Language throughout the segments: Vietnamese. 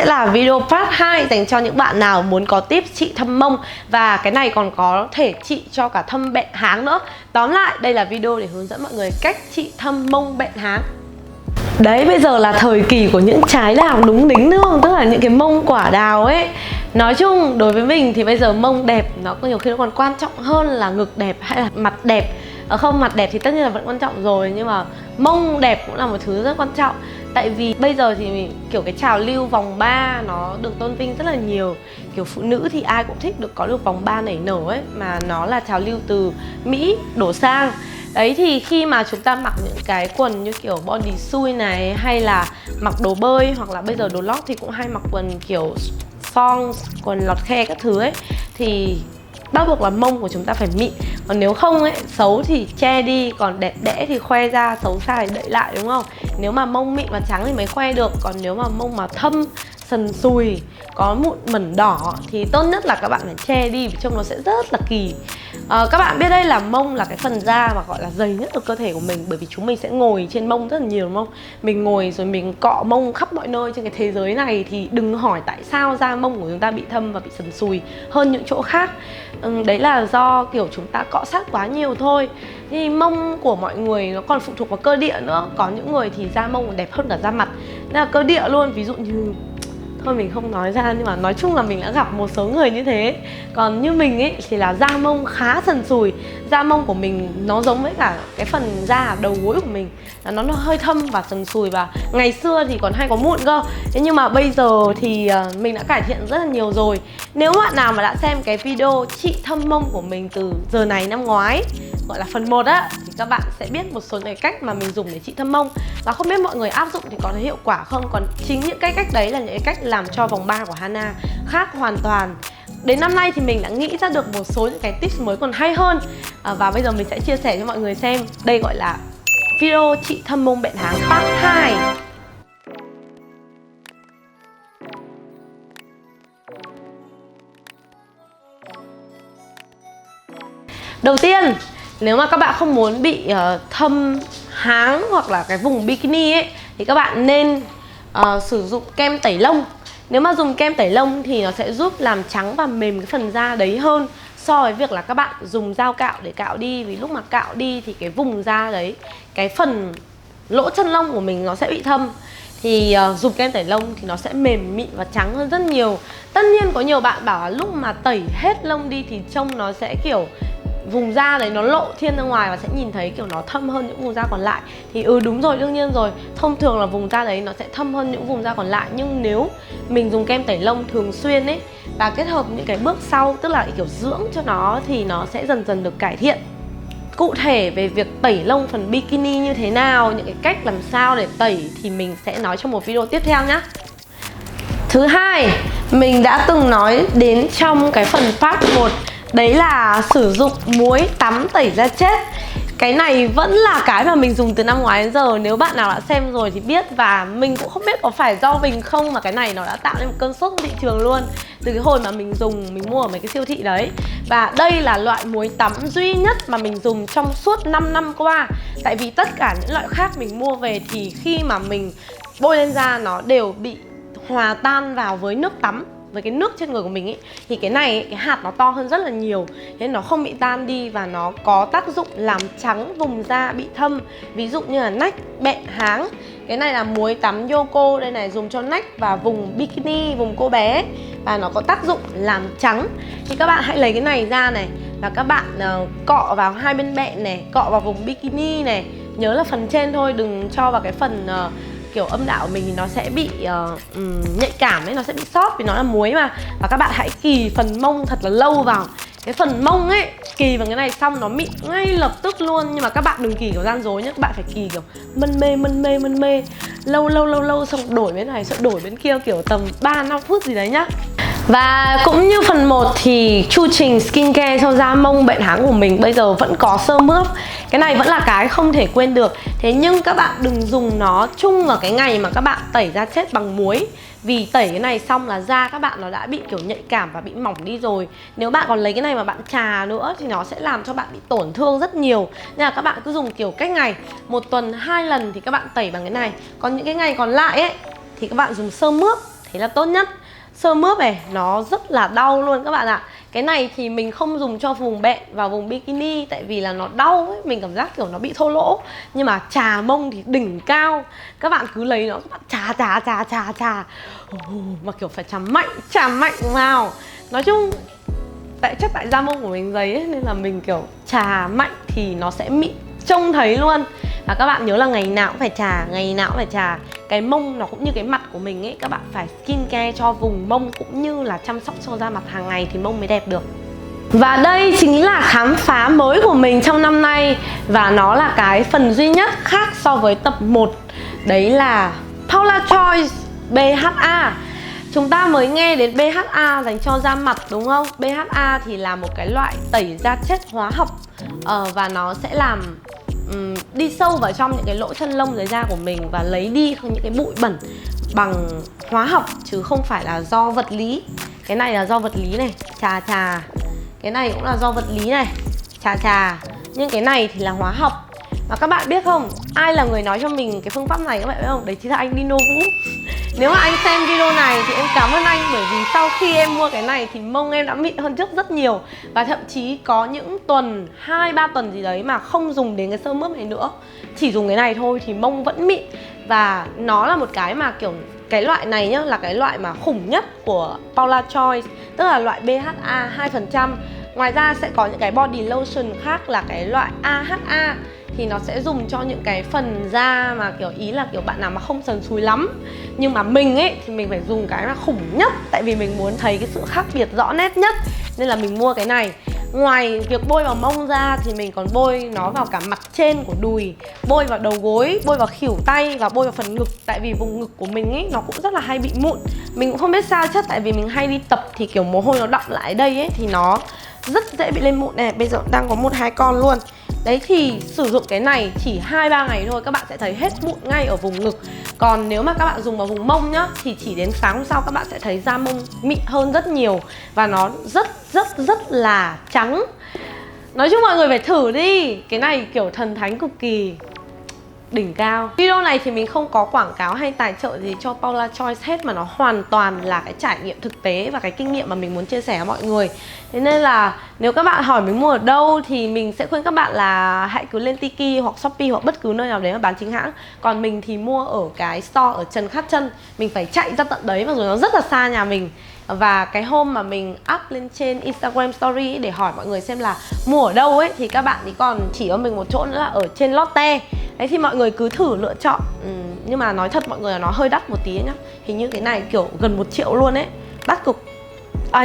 sẽ là video part 2 dành cho những bạn nào muốn có tips trị thâm mông. Và cái này còn có thể trị cho cả thâm bẹn háng nữa. Tóm lại, đây là video để hướng dẫn mọi người cách trị thâm mông bẹn háng. Đấy, bây giờ là thời kỳ của những trái đào đúng đính đúng không? Tức là những cái mông quả đào ấy. Nói chung, đối với mình thì bây giờ mông đẹp nó có nhiều khi nó còn quan trọng hơn là ngực đẹp hay là mặt đẹp. Không, mặt đẹp thì tất nhiên là vẫn quan trọng rồi, nhưng mà mông đẹp cũng là một thứ rất quan trọng. Tại vì bây giờ thì kiểu cái trào lưu vòng 3 nó được tôn vinh rất là nhiều. Kiểu phụ nữ thì ai cũng thích được có được vòng 3 nảy nở ấy. Mà nó là trào lưu từ Mỹ đổ sang. Đấy, thì khi mà chúng ta mặc những cái quần như kiểu body suit này, hay là mặc đồ bơi, hoặc là bây giờ đồ lót thì cũng hay mặc quần kiểu thong, quần lọt khe các thứ ấy, thì bắt buộc là mông của chúng ta phải mịn. Còn nếu không ấy, xấu thì che đi, còn đẹp đẽ thì khoe ra, xấu xa thì đậy lại, đúng không? Nếu mà mông mịn và trắng thì mới khoe được. Còn nếu mà mông mà thâm, sần sùi, có mụn mẩn đỏ thì tốt nhất là các bạn phải che đi, vì trông nó sẽ rất là kỳ. Các bạn biết đây là mông là cái phần da mà gọi là dày nhất của cơ thể của mình. Bởi vì chúng mình sẽ ngồi trên mông rất là nhiều, đúng không? Mình ngồi rồi mình cọ mông khắp mọi nơi trên cái thế giới này. Thì đừng hỏi tại sao da mông của chúng ta bị thâm và bị sần sùi hơn những chỗ khác. Đấy là do kiểu chúng ta cọ sát quá nhiều thôi. Thì mông của mọi người nó còn phụ thuộc vào cơ địa nữa. Có những người thì da mông còn đẹp hơn cả da mặt, nên là cơ địa luôn. Ví dụ như, thôi mình không nói ra, nhưng mà nói chung là mình đã gặp một số người như thế. Còn như mình ấy thì là da mông khá sần sùi. Da mông của mình nó giống với cả cái phần da đầu gối của mình, là nó hơi thâm và sần sùi. Và ngày xưa thì còn hay có mụn cơ. Thế nhưng mà bây giờ thì mình đã cải thiện rất là nhiều rồi. Nếu bạn nào mà đã xem cái video trị thâm mông của mình từ giờ này năm ngoái, gọi là phần 1 á, thì các bạn sẽ biết một số cái cách mà mình dùng để trị thâm mông. Và không biết mọi người áp dụng thì có thấy hiệu quả không. Còn chính những cái cách đấy là những cái cách làm cho vòng 3 của Hana khác hoàn toàn. Đến năm nay thì mình đã nghĩ ra được một số những cái tips mới còn hay hơn. Và bây giờ mình sẽ chia sẻ cho mọi người xem. Đây gọi là video trị thâm mông bẹn háng part 2. Đầu tiên, nếu mà các bạn không muốn bị thâm háng hoặc là cái vùng bikini ấy, thì các bạn nên sử dụng kem tẩy lông. Nếu mà dùng kem tẩy lông thì nó sẽ giúp làm trắng và mềm cái phần da đấy hơn so với việc là các bạn dùng dao cạo để cạo đi. Vì lúc mà cạo đi thì cái vùng da đấy, cái phần lỗ chân lông của mình nó sẽ bị thâm. Thì dùng kem tẩy lông thì nó sẽ mềm mịn và trắng hơn rất nhiều. Tất nhiên có nhiều bạn bảo là lúc mà tẩy hết lông đi thì trông nó sẽ kiểu vùng da đấy nó lộ thiên ra ngoài và sẽ nhìn thấy kiểu nó thâm hơn những vùng da còn lại. Thì đúng rồi, đương nhiên rồi, thông thường là vùng da đấy nó sẽ thâm hơn những vùng da còn lại. Nhưng nếu mình dùng kem tẩy lông thường xuyên ấy, và kết hợp những cái bước sau, tức là kiểu dưỡng cho nó, thì nó sẽ dần dần được cải thiện. Cụ thể về việc tẩy lông phần bikini như thế nào, những cái cách làm sao để tẩy thì mình sẽ nói trong một video tiếp theo nhé. Thứ hai, mình đã từng nói đến trong cái phần part 1, đấy là sử dụng muối tắm tẩy da chết. Cái này vẫn là cái mà mình dùng từ năm ngoái đến giờ. Nếu bạn nào đã xem rồi thì biết. Và mình cũng không biết có phải do mình không mà cái này nó đã tạo nên một cơn sốt trên thị trường luôn. Từ cái hồi mà mình dùng, mình mua ở mấy cái siêu thị đấy. Và đây là loại muối tắm duy nhất mà mình dùng trong suốt 5 năm qua. Tại vì tất cả những loại khác mình mua về thì khi mà mình bôi lên da nó đều bị hòa tan vào với nước tắm, với cái nước trên người của mình ấy. Thì cái này ấy, cái hạt nó to hơn rất là nhiều, nên nó không bị tan đi và nó có tác dụng làm trắng vùng da bị thâm. Ví dụ như là nách, bẹn háng. Cái này là muối tắm Yoko, đây này, dùng cho nách và vùng bikini, vùng cô bé. Và nó có tác dụng làm trắng. Thì các bạn hãy lấy cái này ra này, và các bạn cọ vào hai bên bẹn này, cọ vào vùng bikini này. Nhớ là phần trên thôi, đừng cho vào cái phần kiểu âm đạo của mình thì nó sẽ bị nhạy cảm ấy, nó sẽ bị sót vì nó là muối mà. Và các bạn hãy kì phần mông thật là lâu vào. Cái phần mông ấy, kì vào cái này xong nó mịn ngay lập tức luôn. Nhưng mà các bạn đừng kì kiểu gian dối nhé. Các bạn phải kì kiểu mân mê lâu xong đổi bên này, xong đổi bên kia kiểu tầm 3-5 phút gì đấy nhá. Và cũng như phần 1 thì chu trình skincare cho da mông bẹn háng của mình bây giờ vẫn có sơ mướp. Cái này vẫn là cái không thể quên được. Thế nhưng các bạn đừng dùng nó chung vào cái ngày mà các bạn tẩy da chết bằng muối. Vì tẩy cái này xong là da các bạn nó đã bị kiểu nhạy cảm và bị mỏng đi rồi. Nếu bạn còn lấy cái này mà bạn chà nữa thì nó sẽ làm cho bạn bị tổn thương rất nhiều. Nên là các bạn cứ dùng kiểu cách ngày, 1 tuần 2 lần thì các bạn tẩy bằng cái này. Còn những cái ngày còn lại ấy thì các bạn dùng sơ mướp. thế là tốt nhất. Sơ mướp này nó rất là đau luôn các bạn ạ. Cái này thì mình không dùng cho vùng bẹn và vùng bikini, tại vì là nó đau ấy, mình cảm giác kiểu nó bị thô lỗ. Nhưng mà chà mông thì đỉnh cao. Các bạn cứ lấy nó, các bạn chà mà kiểu phải chà mạnh vào. Nói chung tại da mông của mình dày ấy, nên là mình kiểu chà mạnh thì nó sẽ mịn trông thấy luôn. Và các bạn nhớ là ngày nào cũng phải chà, ngày nào cũng phải chà. Cái mông nó cũng như cái mặt của mình ấy, các bạn phải skincare cho vùng mông cũng như là chăm sóc cho da mặt hàng ngày thì mông mới đẹp được. Và đây chính là khám phá mới của mình trong năm nay. Và nó là cái phần duy nhất khác so với tập 1. Đấy là Paula Choice BHA. Chúng ta mới nghe đến BHA dành cho da mặt đúng không? BHA thì là một cái loại tẩy da chết hóa học, và nó sẽ làm đi sâu vào trong những cái lỗ chân lông dưới da của mình và lấy đi những cái bụi bẩn bằng hóa học chứ không phải là do vật lý. Cái này là do vật lý này, chà. Cái này cũng là do vật lý này, chà. Nhưng cái này thì là hóa học. Và các bạn biết không, ai là người nói cho mình cái phương pháp này các bạn biết không? Đấy chính là anh Dino Vũ. Nếu mà anh xem video này thì em cảm ơn anh, bởi vì sau khi em mua cái này thì mông em đã mịn hơn trước rất nhiều. Và thậm chí có những tuần, 2-3 tuần gì đấy mà không dùng đến cái sơ mướp này nữa, chỉ dùng cái này thôi thì mông vẫn mịn. Và nó là một cái mà kiểu cái loại này nhá, là cái loại mà khủng nhất của Paula Choice, tức là loại BHA 2%. Ngoài ra sẽ có những cái body lotion khác là cái loại AHA, thì nó sẽ dùng cho những cái phần da mà kiểu ý là kiểu bạn nào mà không sần sùi lắm. Nhưng mà mình ấy thì mình phải dùng cái mà khủng nhất, tại vì mình muốn thấy cái sự khác biệt rõ nét nhất, nên là mình mua cái này. Ngoài việc bôi vào mông ra thì mình còn bôi nó vào cả mặt trên của đùi, bôi vào đầu gối, bôi vào khuỷu tay và bôi vào phần ngực. Tại vì vùng ngực của mình ấy nó cũng rất là hay bị mụn. Mình cũng không biết sao chắc tại vì mình hay đi tập thì kiểu mồ hôi nó đọng lại đây ấy, thì nó rất dễ bị lên mụn này. Bây giờ đang có 1-2 con luôn. Đấy thì sử dụng cái này chỉ 2-3 ngày thôi các bạn sẽ thấy hết mụn ngay ở vùng ngực. Còn nếu mà các bạn dùng vào vùng mông nhá, thì chỉ đến sáng hôm sau các bạn sẽ thấy da mông mịn hơn rất nhiều. Và nó rất là trắng. Nói chung mọi người phải thử đi. Cái này kiểu thần thánh cực kỳ, đỉnh cao. Video này thì mình không có quảng cáo hay tài trợ gì cho Paula Choice hết, mà nó hoàn toàn là cái trải nghiệm thực tế và cái kinh nghiệm mà mình muốn chia sẻ với mọi người. Thế nên là nếu các bạn hỏi mình mua ở đâu thì mình sẽ khuyên các bạn là hãy cứ lên Tiki hoặc Shopee hoặc bất cứ nơi nào đấy mà bán chính hãng. Còn mình thì mua ở cái store ở Trần Khát Trân. Mình phải chạy ra tận đấy và rồi nó rất là xa nhà mình. Và cái hôm mà mình up lên trên Instagram story ấy, để hỏi mọi người xem là mua ở đâu ấy, thì các bạn ấy còn chỉ cho mình một chỗ nữa là ở trên Lotte. Đấy thì mọi người cứ thử lựa chọn. Nhưng mà nói thật mọi người là nó hơi đắt một tí nhá. Hình như cái này kiểu gần 1 triệu luôn ấy, đắt cực.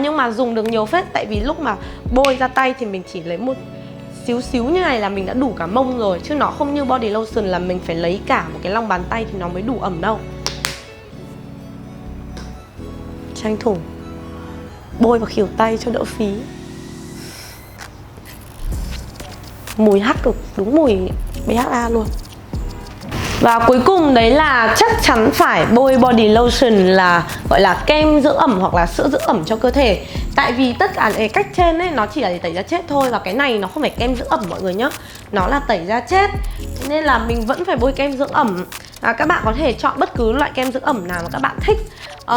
Nhưng mà dùng được nhiều phết. Tại vì lúc mà bôi ra tay thì mình chỉ lấy một xíu như này là mình đã đủ cả mông rồi. Chứ nó không như body lotion là mình phải lấy cả một cái lòng bàn tay thì nó mới đủ ẩm đâu. Tranh thủ bôi vào khuỷu tay cho đỡ phí. Mùi hắc cực, đúng mùi BHA luôn. Và cuối cùng đấy là chắc chắn phải bôi body lotion, là gọi là kem dưỡng ẩm hoặc là sữa dưỡng ẩm cho cơ thể. Tại vì tất cả cái cách trên ấy nó chỉ là để tẩy da chết thôi. Và cái này nó không phải kem dưỡng ẩm mọi người nhá, nó là tẩy da chết. Nên là mình vẫn phải bôi kem dưỡng ẩm. Các bạn có thể chọn bất cứ loại kem dưỡng ẩm nào mà các bạn thích.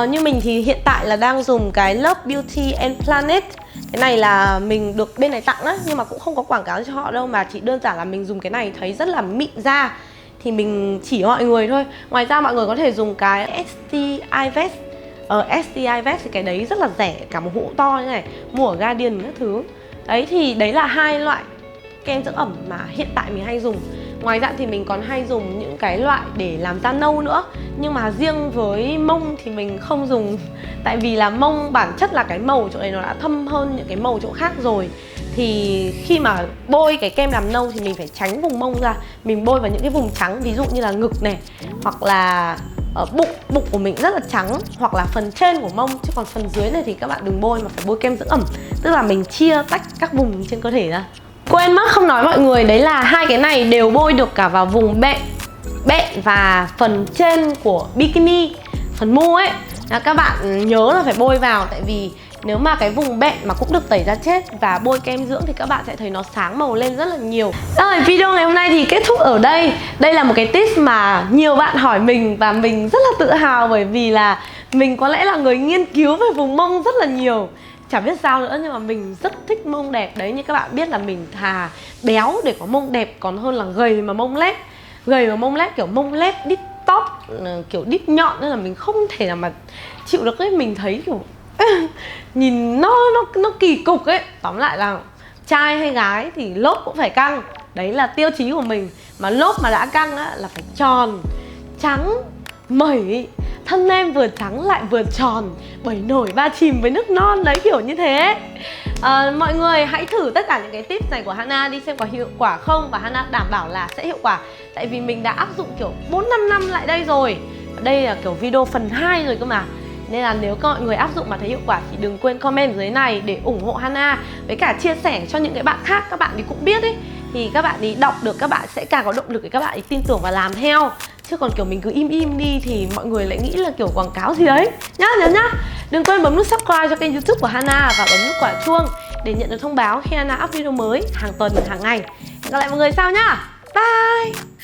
Như mình thì hiện tại là đang dùng cái Love Beauty and Planet. Cái này là mình được bên này tặng á, nhưng mà cũng không có quảng cáo cho họ đâu, mà chỉ đơn giản là mình dùng cái này thấy rất là mịn da thì mình chỉ mọi người thôi. Ngoài ra mọi người có thể dùng cái STI Vest. STI Vest thì cái đấy rất là rẻ, cả một hũ to như này, mua ở Guardian các thứ. Đấy thì đấy là 2 loại kem dưỡng ẩm mà hiện tại mình hay dùng. Ngoài ra thì mình còn hay dùng những cái loại để làm da nâu nữa. Nhưng mà riêng với mông thì mình không dùng. Tại vì là mông bản chất là cái màu chỗ này nó đã thâm hơn những cái màu chỗ khác rồi. Thì khi mà bôi cái kem làm nâu thì mình phải tránh vùng mông ra. Mình bôi vào những cái vùng trắng, ví dụ như là ngực này, hoặc là ở bụng của mình rất là trắng, hoặc là phần trên của mông. Chứ còn phần dưới này thì các bạn đừng bôi mà phải bôi kem dưỡng ẩm. Tức là mình chia tách các vùng trên cơ thể ra. Quên mất không nói mọi người, đấy là 2 cái này đều bôi được cả vào vùng bẹn và phần trên của bikini, phần mu ấy. Các bạn nhớ là phải bôi vào, tại vì nếu mà cái vùng bẹn mà cũng được tẩy da chết và bôi kem dưỡng thì các bạn sẽ thấy nó sáng màu lên rất là nhiều. Rồi, video ngày hôm nay thì kết thúc ở đây. Đây là một cái tips mà nhiều bạn hỏi mình và mình rất là tự hào, bởi vì là Mình có lẽ là người nghiên cứu về vùng mông rất là nhiều. Chả biết sao nữa nhưng mà mình rất thích mông đẹp. Đấy, như các bạn biết là mình thà béo để có mông đẹp còn hơn là gầy mà mông lép. Gầy mà mông lép kiểu mông lép đít tóc, kiểu đít nhọn nên là mình không thể nào mà chịu được ấy. Mình thấy kiểu nhìn nó kỳ cục ấy. Tóm lại là trai hay gái thì lốp cũng phải căng. Đấy là tiêu chí của mình. Mà lốp mà đã căng á là phải tròn, trắng, mẩy. Thân em vừa trắng lại vừa tròn, bởi nổi ba chìm với nước non. Đấy, kiểu như thế. Mọi người hãy thử tất cả những cái tips này của Hana đi xem có hiệu quả không. Và Hana đảm bảo là sẽ hiệu quả. Tại vì mình đã áp dụng kiểu 4-5 năm lại đây rồi. Đây là kiểu video phần 2 rồi cơ mà. Nên là nếu các mọi người áp dụng mà thấy hiệu quả thì đừng quên comment dưới này để ủng hộ Hana. Với cả chia sẻ cho những cái bạn khác, các bạn thì cũng biết ấy. Thì các bạn ấy đọc được, các bạn sẽ càng có động lực để các bạn ấy tin tưởng và làm theo. Chứ còn kiểu mình cứ im đi thì mọi người lại nghĩ là kiểu quảng cáo gì đấy. Nhớ nhá. Đừng quên bấm nút subscribe cho kênh YouTube của Hana và bấm nút quả chuông để nhận được thông báo khi Hana up video mới hàng tuần, hàng ngày. Hẹn gặp lại mọi người sau nhá. Bye.